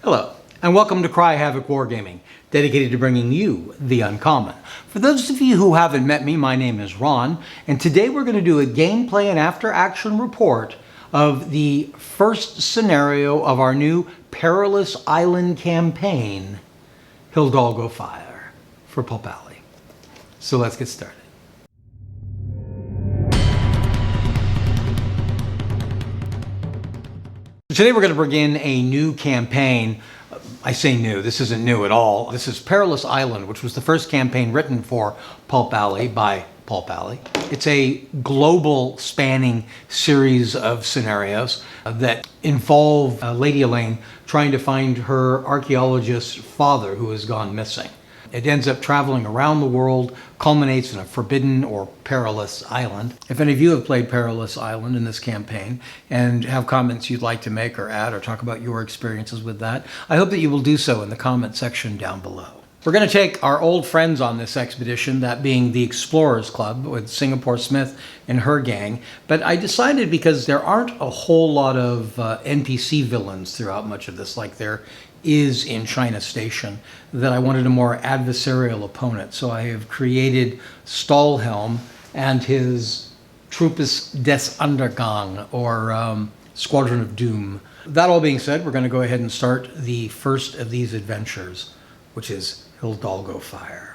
Hello, and welcome to Cry Havoc Wargaming, dedicated to bringing you the uncommon. For those of you who haven't met me, my name is Ron, and today we're going to do a gameplay and after-action report of the first scenario of our new Perilous Island campaign, Hildago Fire, for Pulp Alley. So let's get started. Today we're going to begin a new campaign. I say new, this isn't new at all. This is Perilous Island, which was the first campaign written for Pulp Alley by Pulp Alley. It's a global spanning series of scenarios that involve Lady Elaine trying to find her archaeologist's father who has gone missing. It ends up traveling around the world, culminates in a forbidden or perilous island. If any of you have played Perilous Island in this campaign and have comments you'd like to make or add or talk about your experiences with that, I hope that you will do so in the comment section down below. We're going to take our old friends on this expedition, that being the Explorers Club with Singapore Smith and her gang. But I decided, because there aren't a whole lot of NPC villains throughout much of this, like there is in China Station, that I wanted a more adversarial opponent. So I have created Stahlhelm and his Troopes des Undergang, or Squadron of Doom. That all being said, we're going to go ahead and start the first of these adventures, which is Hildago Fire.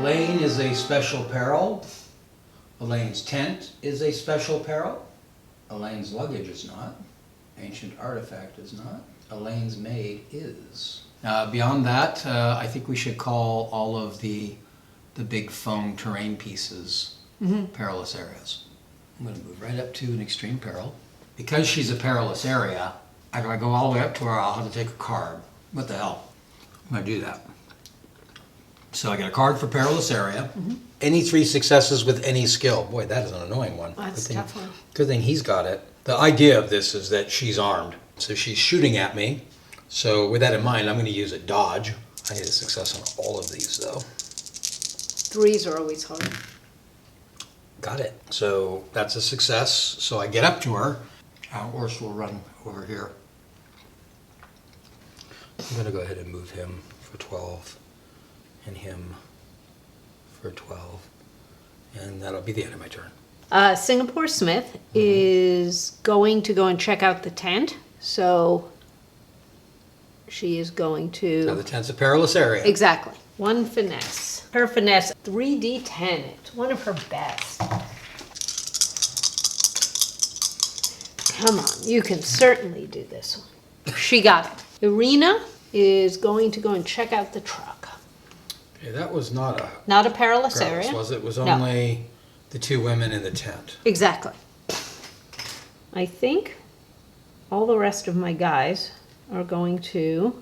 Elaine is a special peril. Elaine's tent is a special peril. Elaine's luggage is not. Ancient artifact is not. Elaine's maid is. Beyond that, I think we should call all of the big foam terrain pieces perilous areas. I'm going to move right up to an extreme peril. Because she's a perilous area, I gotta go all the way up to her. I'll have to take a card. What the hell? I'm going to do that. So I got a card for perilous area. Any 3 successes with any skill. Boy, that is an annoying one. That's a tough one. Good thing he's got it. The idea of this is that she's armed. So she's shooting at me. So with that in mind, I'm going to use a dodge. I need a success on all of these, though. 3s are always hard. Got it. So that's a success. So I get up to her. Our horse will run over here. I'm going to go ahead and move him for 12. And him for 12. And that'll be the end of my turn. Singapore Smith is going to go and check out the tent. So she is going to... Now the tent's a perilous area. Exactly. 1 finesse. Her finesse, 3d10. It's one of her best. Come on, you can certainly do this one. She got it. Irina is going to go and check out the truck. Okay, that was not a Perilous area. Was it? It was only the 2 women in the tent. Exactly. I think all the rest of my guys are we're going to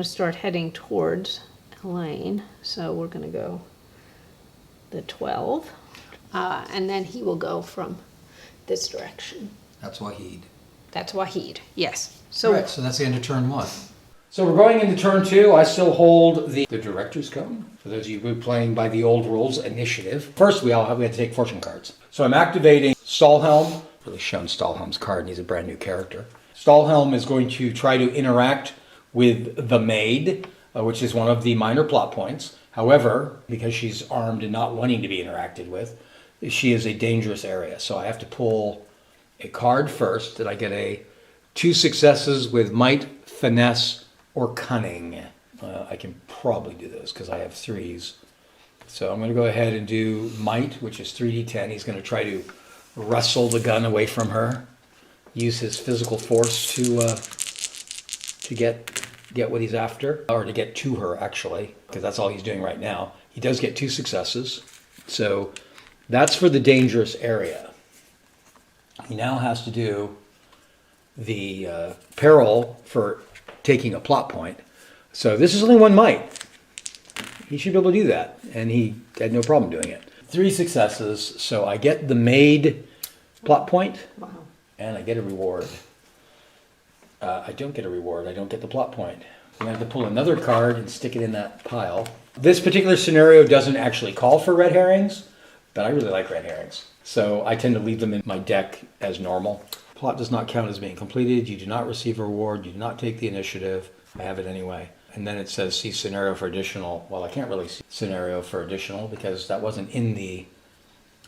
start heading towards Elaine. So we're going to go the 12. And then he will go from this direction. That's Wahid. That's Wahid, yes. So, Right, so that's the end of turn 1. So we're going into turn 2. I still hold the director's cone. For those of you who are playing by the old rules, initiative. First, we have to take fortune cards. So I'm activating Stahlhelm. Really shown Stahlhelm's card, and he's a brand new character. Stahlhelm is going to try to interact with the maid, which is one of the minor plot points. However, because she's armed and not wanting to be interacted with, she is a dangerous area. So I have to pull a card first, and I get 2 successes with might, finesse, or cunning. I can probably do this because I have 3s. So I'm going to go ahead and do might, which is 3d10. He's going to try to wrestle the gun away from her, use his physical force to get what he's after, or to get to her, actually, because that's all he's doing right now. He does get 2 successes. So that's for the dangerous area. He now has to do the peril for taking a plot point. So this is only 1 might. He should be able to do that, and he had no problem doing it. 3 successes, so I get the maid plot point, Wow. and I get a reward. I don't get a reward, I don't get the plot point. I'm going to have to pull another card and stick it in that pile. This particular scenario doesn't actually call for red herrings, but I really like red herrings. So I tend to leave them in my deck as normal. Plot does not count as being completed. You do not receive a reward. You do not take the initiative. I have it anyway. And then it says see scenario for additional. Well, I can't really see scenario for additional because that wasn't in the...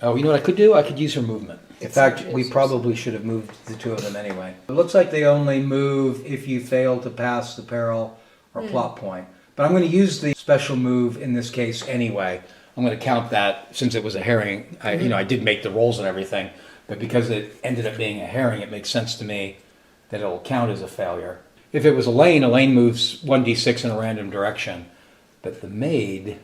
Oh, you know what I could do? I could use her movement. In fact, we probably should have moved the 2 of them anyway. It looks like they only move if you fail to pass the peril or plot point. But I'm going to use the special move in this case anyway. I'm going to count that since it was a herring. I did make the rolls and everything, but because it ended up being a herring, it makes sense to me that it'll count as a failure. If it was a lane moves 1d6 in a random direction, but the maid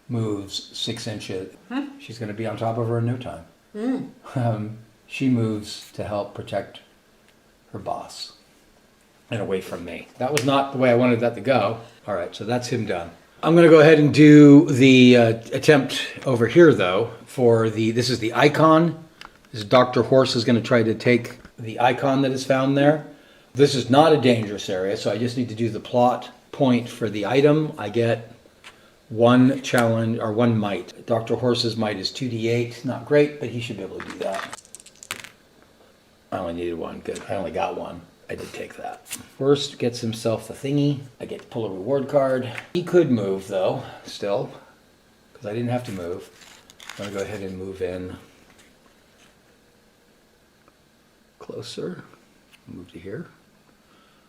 moves 6 inches. She's going to be on top of her in no time. She moves to help protect her boss and away from me. That was not the way I wanted that to go. All right, so that's him done. I'm going to go ahead and do the attempt over here, though, for this is the icon. This Dr. Horse is going to try to take the icon that is found there. This is not a dangerous area, so I just need to do the plot point for the item. I get 1 challenge, or 1 might. Dr. Horse's might is 2d8. Not great, but he should be able to do that. I only needed 1. Good. I only got 1. I did take that. First gets himself the thingy. I get to pull a reward card. He could move, though, still, because I didn't have to move. I'm going to go ahead and move in closer. Move to here.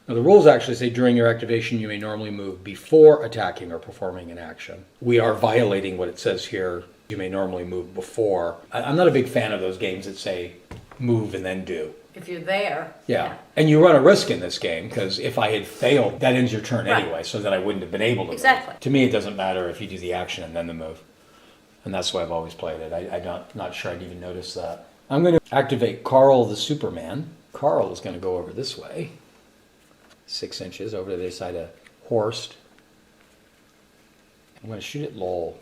Now, the rules actually say during your activation, you may normally move before attacking or performing an action. We are violating what it says here. You may normally move before. I'm not a big fan of those games that say move and then do. If you're there. Yeah. And you run a risk in this game because if I had failed, that ends your turn Right. anyway, so that I wouldn't have been able to Exactly. move. To me, it doesn't matter if you do the action and then the move. And that's why I've always played it. I'm not sure I'd even notice that. I'm going to activate Carl the Superman. Carl is going to go over this way. 6 inches over to the side of Horst. I'm going to shoot at Lowell.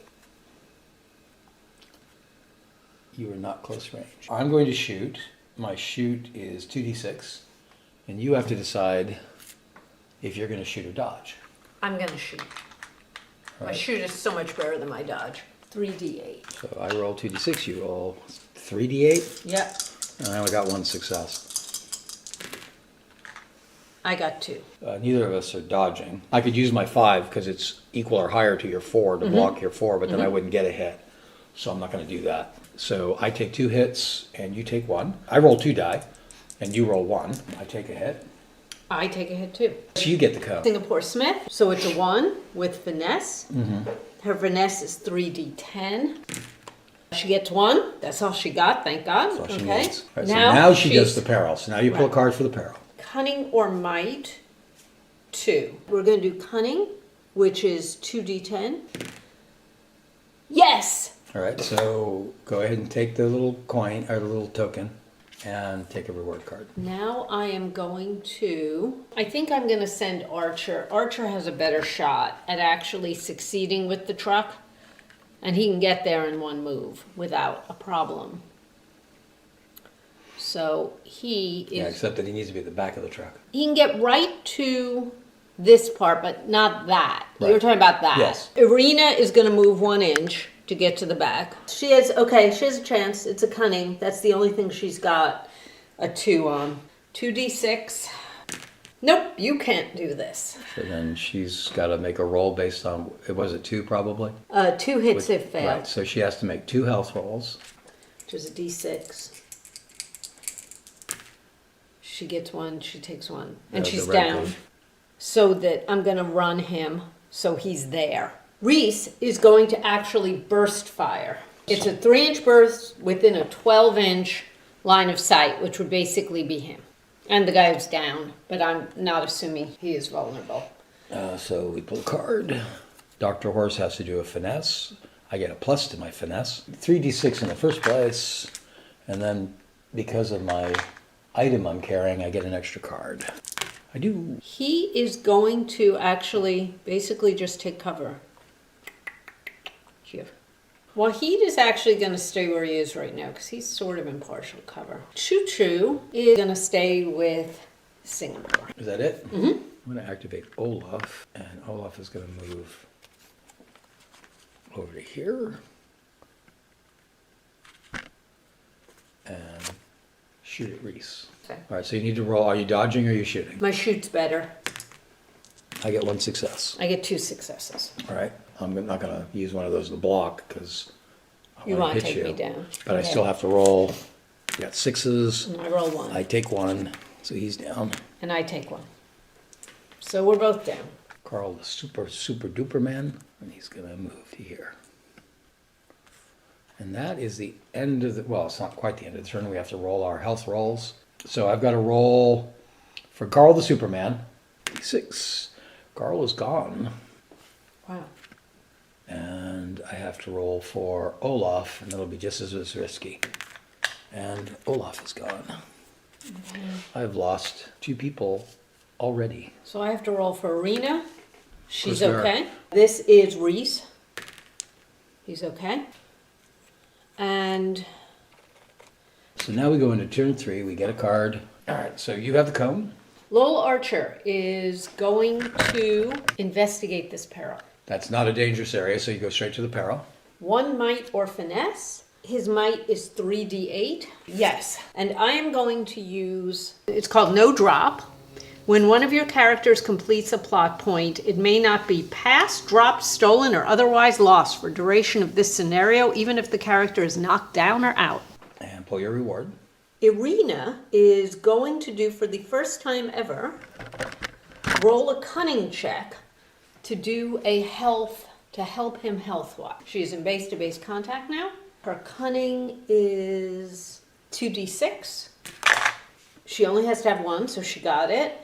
You are not close range. I'm going to shoot. My shoot is 2d6. And you have to decide if you're going to shoot or dodge. I'm going to shoot. My Right. shoot is so much better than my dodge. 3d8. So I roll 2d6, you roll 3d8. Yep. And I only got 1 success. I got 2. Neither of us are dodging. I could use my 5 because it's equal or higher to your 4 to block your 4, but then I wouldn't get a hit. So I'm not going to do that. So I take 2 hits and you take 1. I roll 2 die and you roll 1. I take a hit. I take a hit too. So you get the cone. Singapore Smith. So it's a 1 with finesse. Her finesse is 3d10. She gets 1. That's all she got, thank God. That's all she Okay. needs. Right, so now she does the peril. So now you pull a Right. card for the peril. Cunning or might, 2. We're going to do cunning, which is 2d10. Yes! All right, so go ahead and take the little coin or the little token and take a reward card. Now I am going to, I think I'm going to send Archer. Archer has a better shot at actually succeeding with the truck, and he can get there in 1 move without a problem. So he Yeah, is, except that he needs to be at the back of the truck. he can get right to this part, but not that. You were Right. talking about that. Yes. Irina is going to move 1 inch to get to the back. She has a chance. It's a cunning. That's the only thing she's got a 2 on. 2d6. Nope, you can't do this. So then she's got to make a roll based on, was it 2 probably? 2 hits if failed, Right, so she has to make 2 health rolls. which is a d6. She gets 1, she takes 1. And The she's red down. one. So that I'm going to run him so he's there. Reese is going to actually burst fire. It's a 3-inch burst within a 12-inch line of sight, which would basically be him. And the guy is down, but I'm not assuming he is vulnerable. So we pull a card. Dr. Horse has to do a finesse. I get a plus to my finesse. 3d6 in the first place. And then because of my item I'm carrying, I get an extra card. I do. He is going to actually basically just take cover. Here. Wahid is actually going to stay where he is right now because he's sort of in partial cover. Choo Choo is going to stay with Singapore. Is that it? Mm-hmm. I'm going to activate Olaf, and Olaf is going to move over to here. And shoot at Reese. Okay. All right, so you need to roll. Are you dodging or are you shooting? My shoot's better. I get 1 success. I get 2 successes. All right. I'm not going to use one of those to block because I You want want to to hit take you. me down. But I Okay. still have to roll. I got 6s. And I roll 1. I take 1, so he's down. And I take 1. So we're both down. Carl, the super duper man, and he's going to move to here. And that is the end of the, well, it's not quite the end of the turn. We have to roll our health rolls. So I've got to roll for Carl the Superman. 6. Carl is gone. Wow. And I have to roll for Olaf, and that'll be just as risky. And Olaf is gone. I've lost 2 people already. So I have to roll for Arena. She's Who's there? okay. This is Reese. He's okay. And So now we go into turn 3. We get a card. All right, so you have the cone. Lowell Archer is going to investigate this peril. That's not a dangerous area, so you go straight to the peril. 1 might or finesse. His might is 3d8. Yes. And I am going to use, it's called No Drop. When one of your characters completes a plot point, it may not be passed, dropped, stolen, or otherwise lost for duration of this scenario, even if the character is knocked down or out. And pull your reward. Irina is going to do, for the first time ever, roll a cunning check to do a health, to help him health-wise. She is in base-to-base contact now. Her cunning is 2d6. She only has to have 1, so she got it.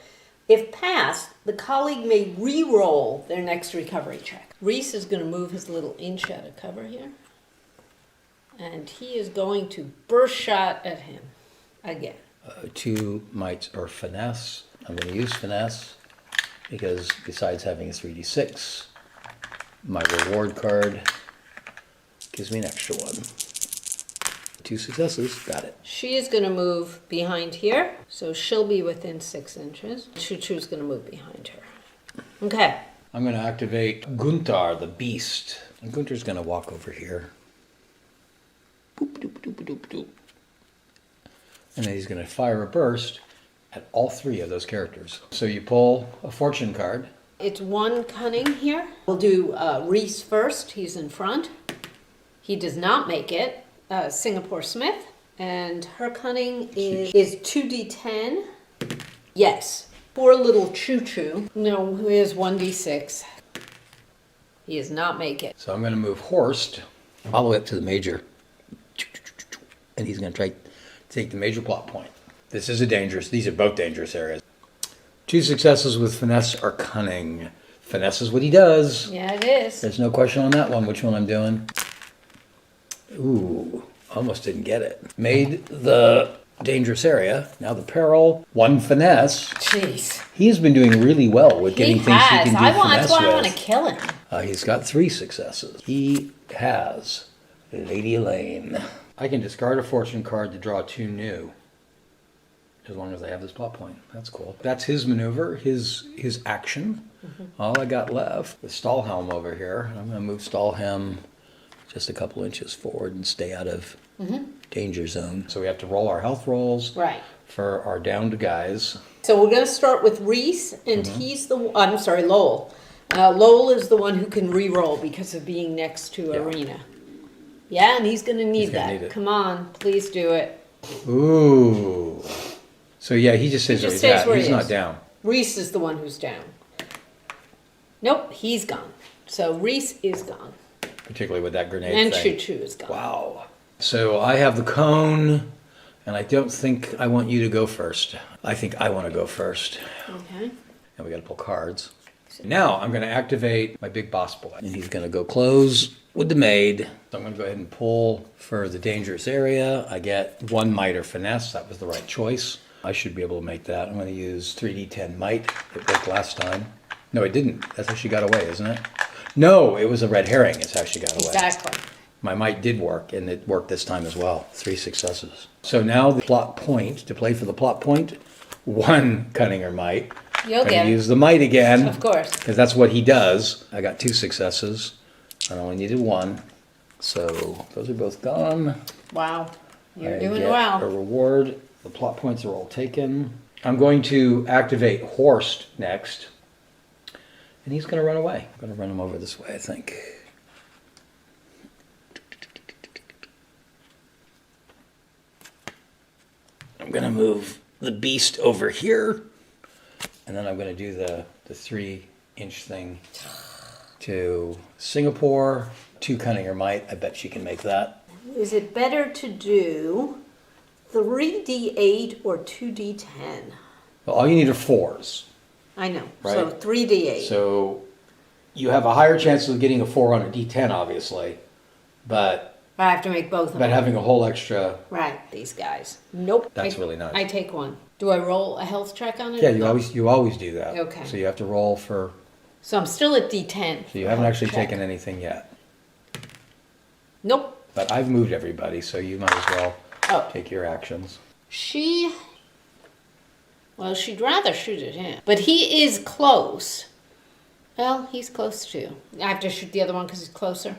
If passed, the colleague may re-roll their next recovery check. Reese is going to move his little inch out of cover here. And he is going to burst shot at him again. 2 mights or finesse. I'm going to use finesse because besides having a 3d6, my reward card gives me an extra 1. 2 successes, got it. She is going to move behind here, so she'll be within 6 inches. Choo Choo's going to move behind her. Okay. I'm going to activate Guntar, the beast. And Guntar's going to walk over here. Boop, doop, doop, doop, doop. And then he's going to fire a burst at all 3 of those characters. So you pull a fortune card. It's 1 cunning here. We'll do Reese first. He's in front. He does not make it. Singapore Smith. And her cunning is 2d10. Yes. Poor little Choo Choo. No, he is 1d6. He does not make it. So I'm going to move Horst all the way up to the major. And he's going to try to take the major plot point. This is these are both dangerous areas. 2 successes with finesse or cunning. Finesse is what he does. Yeah, it is. There's no question on that one, which one I'm doing. Ooh, almost didn't get it. Made the dangerous area. Now the peril. 1 finesse. Jeez. He's been doing really well with getting things he can do That's finesse why I with. want to kill him. He's got 3 successes. He has Lady Elaine. I can discard a fortune card to draw 2 new. as long as I have this plot point. That's cool. That's his maneuver, his action. All I got left is Stahlhelm over here. I'm going to move Stahlhelm just a couple inches forward and stay out of danger zone. So we have to roll our health rolls Right. for our downed guys. So we're going to start with Reese, and he's the, I'm sorry, Lowell. Lowell is the one who can re-roll because of being next to Arena. Yeah, and he's going to need gonna that. need it. Come on, please do it. Ooh. So yeah, he just stays He where just he's stays at. where He's he not is. down. Reese is the one who's down. Nope, he's gone. So Reese is gone. Particularly with that grenade And thing. Choo Choo is gone. Wow. So I have the cone, and I don't think I want you to go first. I think I want to go first. Okay. And we got to pull cards. Now I'm going to activate my big boss boy. And he's going to go close with the maid. So I'm going to go ahead and pull for the dangerous area. I get 1 might or finesse. That was the right choice. I should be able to make that. I'm going to use 3d10 might. It worked last time. No, it didn't. That's how she got away, isn't it? No, it was a red herring. It's how she got away. Exactly. My might did work, and it worked this time as well. 3 successes. So now the plot point, to play for the plot point, 1 cunning or might. You'll I'm get gonna it. use the might again. Of course. Because that's what he does. I got 2 successes. I only needed 1. So those are both gone. Wow. You're I doing get a well. reward. The plot points are all taken. I'm going to activate Horst next. And he's going to run away. I'm going to run him over this way, I think. I'm going to move the beast over here. And then I'm going to do the 3-inch thing to Singapore. 2 cunning or might. I bet she can make that. Is it better to do 3d8 or 2d10? Well, all you need are 4s. I know. So Right. 3d8. So you have a higher chance of getting a 4 on a d10, obviously. But I have to make both of them. having a whole extra... Right, these guys. Nope. That's really nice. I take 1. Do I roll a health check on it? Yeah, or no? you always do that. Okay. So you have to roll for... So I'm still at d10. So you haven't actually Check. taken anything yet. Nope. But I've moved everybody, so you might as well Oh. take your actions. Well, she'd rather shoot at him. But he is close. Well, he's close too. I have to shoot the other one because he's closer.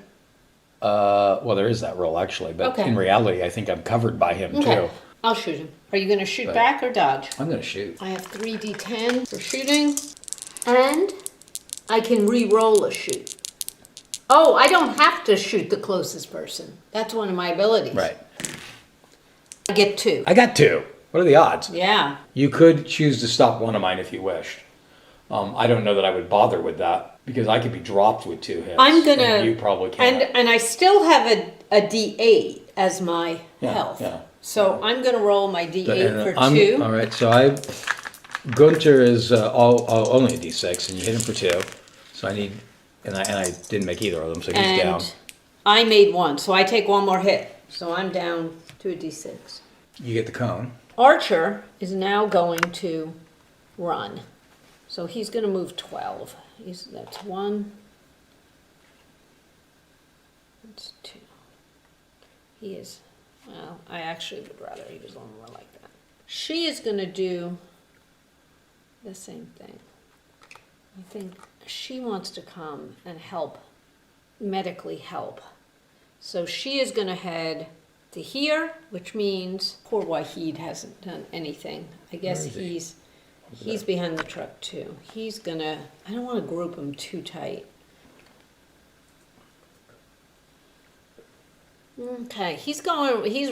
Well, there is that roll, actually. But Okay. in reality, I think I'm covered by him, Okay. too. I'll shoot him. Are you going to shoot But- back or dodge? I'm going to shoot. I have 3d10 for shooting. And I can re-roll a shoot. Oh, I don't have to shoot the closest person. That's one of my abilities. Right. I get 2. I got 2. What are the odds? Yeah. You could choose to stop one of mine if you wished. I don't know that I would bother with that because I could be dropped with 2 hits. I'm gonna. And you probably can't. And I still have a d8 as my Yeah, health. yeah. So I'm gonna roll my d8 for I'm- 2. All right, so Gunter is only a d6, and you hit him for 2. So I need, and I didn't make either of them, so he's and down. I made 1, so I take 1 more hit. So I'm down to a d6. You get the cone. Archer is now going to run. So he's going to move 12. That's 1. That's 2. He is, well, I actually would rather he was a little more like that. She is going to do the same thing. I think she wants to come and help, medically help. So she is going to head to here, which means poor Wahid hasn't done anything. I guess Where is he? he's behind the truck too. He's gonna, I don't want to group him too tight. Okay, he's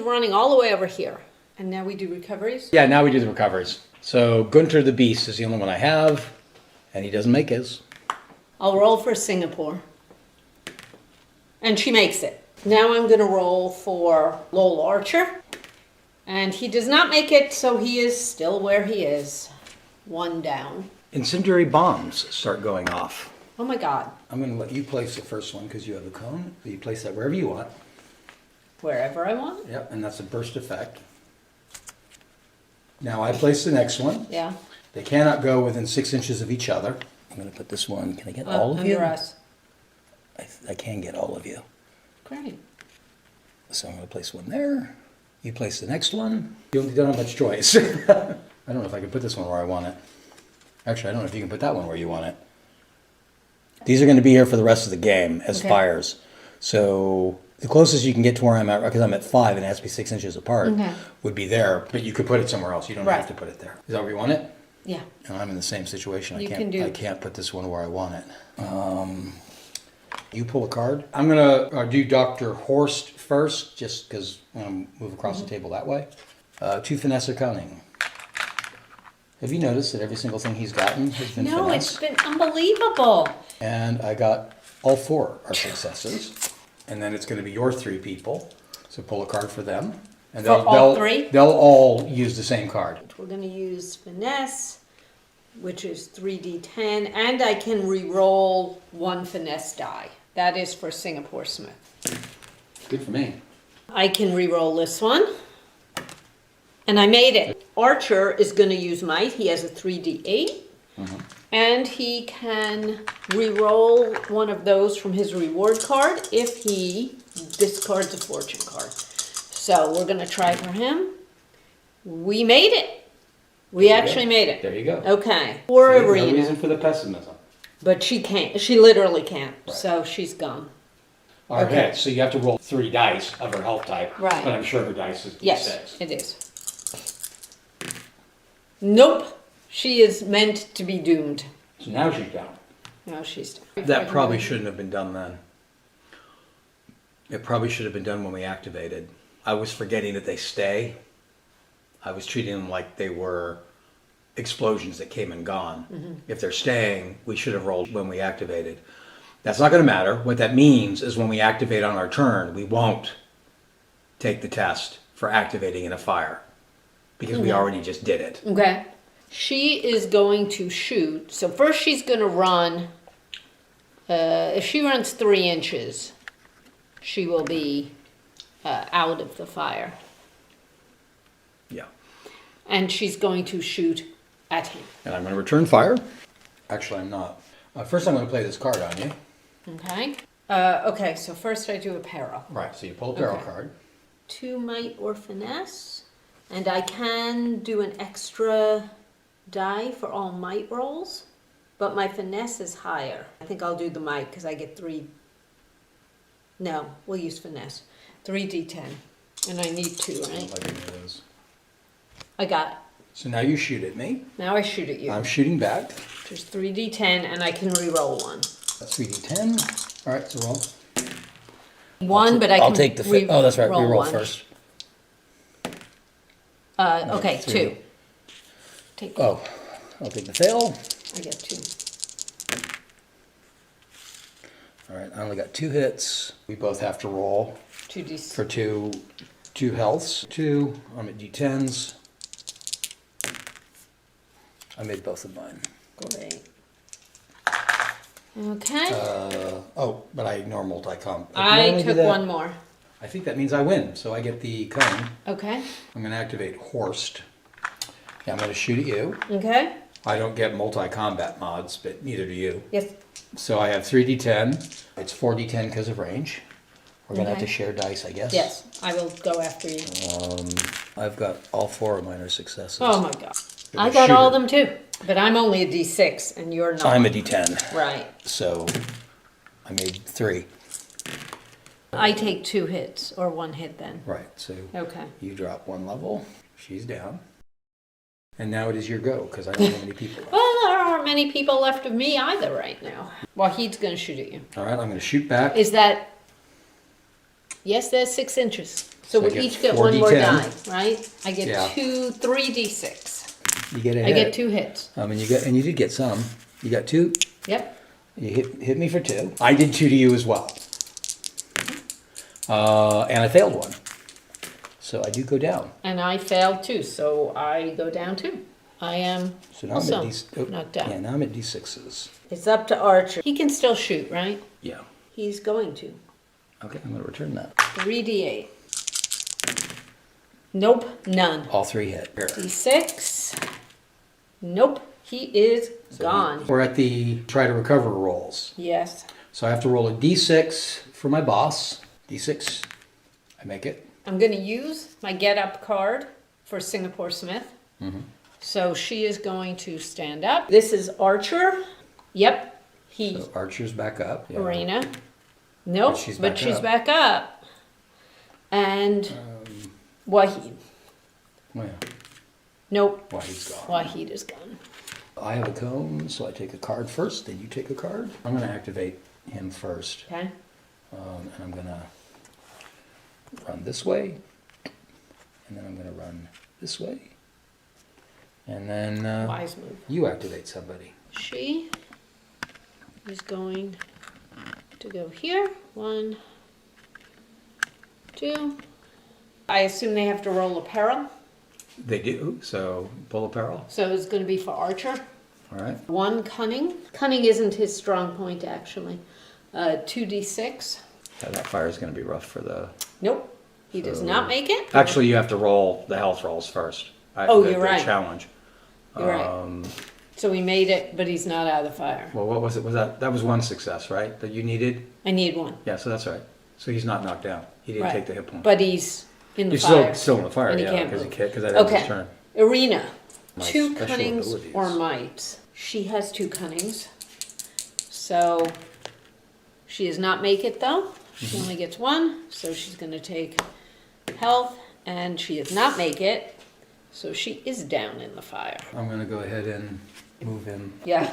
running all the way over here. And now we do recoveries? Yeah, now we do the recoveries. So Gunter the Beast is the only one I have, and he doesn't make his. I'll roll for Singapore. And she makes it. Now I'm going to roll for Lowell Archer. And he does not make it, so he is still where he is. 1 down. Incendiary bombs start going off. Oh my god. I'm going to let you place the first one because you have the cone. You place that wherever you want. Wherever I want? Yep, and that's a burst effect. Now I place the next one. Yeah. They cannot go within 6 inches of each other. I'm going to put this one. Can I get all of you? Under us. I can get all of you. Great. So I'm going to place one there. You place the next one. You don't have much choice. I don't know if I can put this one where I want it. Actually, I don't know if you can put that one where you want it. These are going to be here for the rest of the game as Okay. fires. So the closest you can get to where I'm at, because I'm at 5 and it has to be 6 inches apart, would be there. But you could put it somewhere else. You don't Right. have to put it there. Is that where you want it? Yeah. And I'm in the same situation. You can do- I can't put this one where I want it. You pull a card. I'm gonna do Dr. Horst first, just because I'm gonna move across the table that way. 2 finesse or cunning. Have you noticed that every single thing he's gotten has been No, finesse? it's been unbelievable. And I got all 4 are successes. And then it's gonna be your 3 people. So pull a card for them. And For all 3? They'll all use the same card. We're gonna use finesse, which is 3d10, and I can re-roll 1 finesse die. That is for Singapore Smith. Good for me. I can re-roll this one. And I made it. Archer is gonna use might. He has a 3d8. And he can re-roll one of those from his reward card if he discards a fortune card. So we're gonna try for him. We made it. We There you actually go. made it. There you go. Okay. For No Arena. reason for the pessimism. But she can't. She literally can't. Right. So she's gone. Okay, Okay. so you have to roll 3 dice of her health type. Right. But I'm sure her dice is D6. Yes, it is. Nope. She is meant to be doomed. So now she's down. No, she's down. That probably shouldn't have been done then. It probably should have been done when we activated. I was forgetting that they stay. I was treating them like they were explosions that came and gone. If they're staying, we should have rolled when we activated. That's not going to matter. What that means is when we activate on our turn, we won't take the test for activating in a fire because we already just did it. Okay. She is going to shoot. So first she's going to run. If she runs 3 inches, she will be out of the fire. Yeah. And she's going to shoot at him. And I'm going to return fire. Actually, I'm not. First, I'm going to play this card on you. Okay. Okay, so first I do a peril. Right, so you pull a barrel Okay. card. 2 might or finesse. And I can do an extra die for all might rolls. But my finesse is higher. I think I'll do the might because I get 3. No, we'll use finesse. 3d10. And I need 2, I right? don't like any of those. I got it. So now you shoot at me. Now I shoot at you. I'm shooting back. There's 3d10 and I can re-roll 1. That's 3d10. All right, so roll. 1, but I can I'll take the. Oh, that's right. We roll 1. first. Okay, 3. 2. Take. Oh, I'll take the fail. I get 2. All right, I only got 2 hits. We both have to roll 2d6. for two healths. 2. I'm at d10s. I made both of mine. Great. Okay. Oh, but I ignore multi-comp. I took 1 more. I think that means I win, so I get the cone. Okay. I'm going to activate Horst. Yeah, I'm going to shoot at you. Okay. I don't get multi-combat mods, but neither do you. Yes. So I have 3d10. It's 4d10 because of range. We're going to have Okay. to share dice, I guess. Yes. I will go after you. I've got all 4 of mine are successes. Oh my god. You're I the got all of shooter. them too. But I'm only a d6 and you're not. I'm a d10. Right. So I made 3. I take 2 hits or 1 hit then. Right, so Okay. you drop 1 level. She's down. And now it is your go, because I don't have any people. Well, there aren't many people left of me either right now. Well, he's going to shoot at you. All right, I'm going to shoot back. Is that... Yes, that's 6 inches. So So I we get each get 4 1 more D10. die, right? I get Yeah. 3d6. You get a I hit. get 2 hits. And you did get some. You got 2. Yep. You hit me for 2. I did 2 to you as well. And I failed 1. So I do go down. And I failed too, so I go down too. I am So now also I'm at knocked down. Yeah, now I'm at D6s. It's up to Archer. He can still shoot, right? Yeah. He's going to. Okay, I'm going to return that. 3d8. Nope, none. All 3 hit. Here. D6. Nope, he is gone. We're at the try to recover rolls. Yes. So I have to roll a D6 for my boss. D6. I make it. I'm going to use my get up card for Singapore Smith. So she is going to stand up. This is Archer. Yep. He. So Archer's back up. Yeah. Arena. Nope. But she's back up. back up. And Wahid. Well, Nope. Wahid's gone. Wahid is gone. I have a cone, so I take a card first, then you take a card. I'm going to activate him first. Okay. And I'm going to run this way. And then I'm going to run this way. And then Wise move. you activate somebody. She is going to go here. 1, 2. I assume they have to roll a peril. They do, so pull a peril. So it's going to be for Archer. All right. 1 cunning. Cunning isn't his strong point, actually. 2d6. Yeah, that fire is going to be rough for the... Nope. He does So- not make it. Actually, you have to roll the health rolls first. Oh, you're the right. Challenge. You're right. So he made it, but he's not out of the fire. Well, what was it? Was that was one success, right? That you needed? I need 1. Yeah, so that's right. So he's not knocked down. He didn't Right. take the hit point. But he's in the He's fire. still in the fire, and he yeah, can't because move. that ends his Okay. turn. Arena. My 2 special cunnings abilities. or mights. She has 2 cunnings. So she does not make it though. She only gets 1. So she's going to take health. And she does not make it. So she is down in the fire. I'm going to go ahead and move him. Yeah.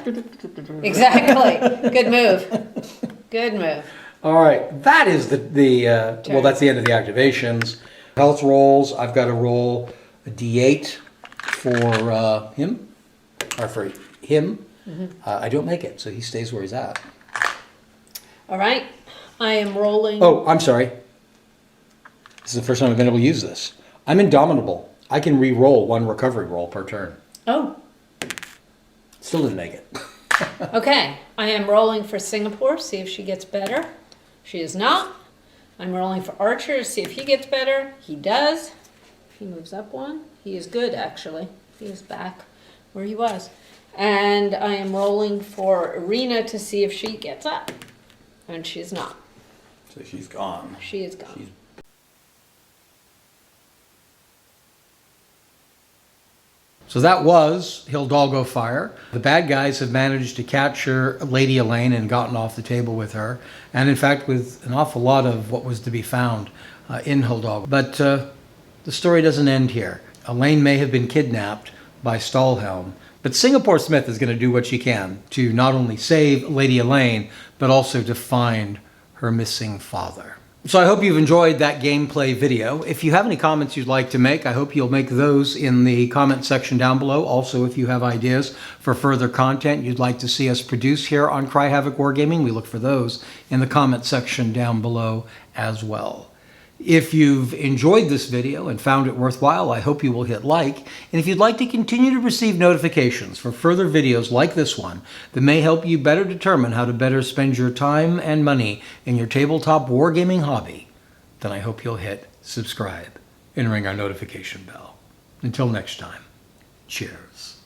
Exactly. Good move. Good move. All right, that is well, that's the end of the activations. Health rolls, I've got to roll a d8 for him, or for him. I don't make it, so he stays where he's at. All right. I am rolling. Oh, I'm sorry. This is the first time I've been able to use this. I'm indomitable. I can re-roll 1 recovery roll per turn. Oh. Still didn't make it. Okay. I am rolling for Singapore. See if she gets better. She is not. I'm rolling for Archer to see if he gets better. He does. He moves up 1. He is good, actually. He is back where he was. And I am rolling for Arena to see if she gets up. And she is not. So she's gone. She is gone. She's So that was Hildago Fire. The bad guys have managed to capture Lady Elaine and gotten off the table with her. And in fact, with an awful lot of what was to be found in Hildago. But the story doesn't end here. Elaine may have been kidnapped by Stahlhelm, but Singapore Smith is going to do what she can to not only save Lady Elaine, but also to find her missing father. So I hope you've enjoyed that gameplay video. If you have any comments you'd like to make, I hope you'll make those in the comment section down below. Also, if you have ideas for further content you'd like to see us produce here on Cry Havoc Wargaming, we look for those in the comment section down below as well. If you've enjoyed this video and found it worthwhile, I hope you will hit like. And if you'd like to continue to receive notifications for further videos like this one that may help you better determine how to better spend your time and money in your tabletop wargaming hobby, then I hope you'll hit subscribe and ring our notification bell. Until next time, cheers.